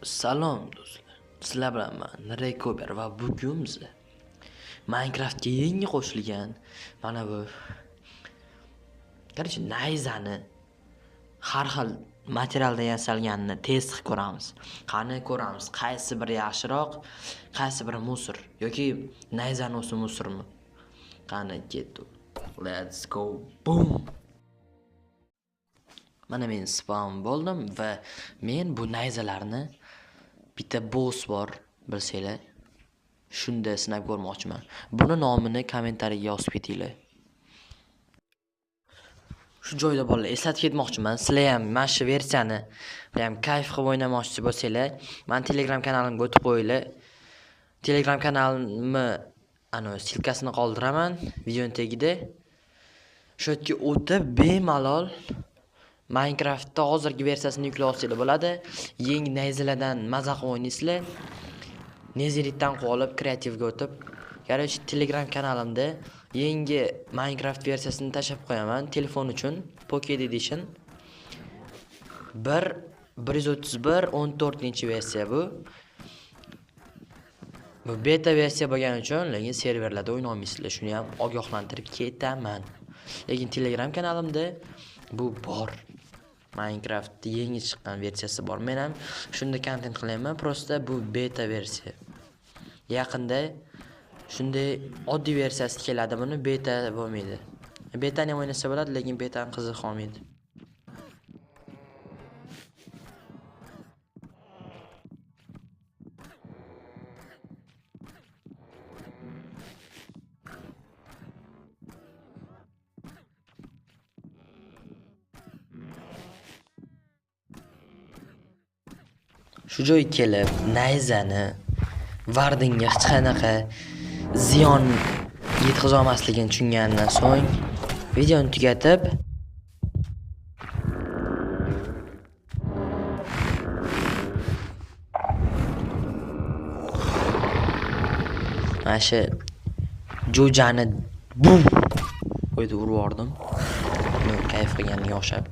Salom do'stlar. Sizlar bilan men Rekober va bugun biz Minecraftga yangi qo'shilgan mana bu nayzani har xil materialdan yasalganini test qilib ko'ramiz. Qani ko'ramiz, qaysi biri yaxshiroq, qaysi biri musor yoki nayzani o'zi musormi? Qani ketdi. Let's go. Boom. Mana men spawn bo'ldim va men bu nayzalarni bitta boss bor, bilsanglar. Shunda sinab ko'rmoqchiman. Buni nomini kommentariyaga yozib ketinglar. Shu joyda bolalar eslatib ketmoqchiman. Sizlar ham mana shu versiyani ham kayf qilib o'ynamoqchi bo'lsanglar, men Telegram kanalimga o'tib qo'yinglar. Telegram kanalimni silkasini qoldiraman videoning tagida. Shu yerga o'tib bemalol Minecraftda hozirgi versiyasini yuklab olsanglar bo'ladi. Yangi nayzalardan maza qilib o'ynaysizlar. Neziritdan qolib kreativga o'tib, Telegram kanalimda yangi Minecraft versiyasini tashlab qo'yaman telefon uchun, Pocket Edition 1.131.14-versiya bu. Bu beta versiya bo'lgani uchun, lekin serverlarda o'yna olmaysizlar. Shuni ham ogohlantirib ketaman. Lekin Telegram kanalimda bu bor. Minecraft yangi chiqqan versiyasi bor. Men ham shunda kontent qilaman, prosta bu beta versiya. Yaqinda shunday oddiy versiyasi keladi, buni beta bo'lmaydi. Betani ham o'ynasa bo'ladi, lekin betani qiziq qolmaydi. Shu joyga kelib, nayzani Vardinga hech qanaqa ziyon yetkaza olmasligini tushungandan so'ng videoni tugatib mana shu jo'jani bum qo'yib urib yubordim. Kayf qilganiga o'xshab.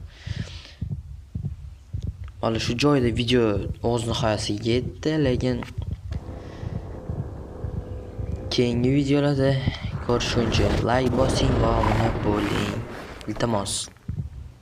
Mana shu joyda video o'z nihoyasiga yetdi, lekin keyingi videolarda ko'rishguncha like bosing va obuna bo'ling. Iltimos.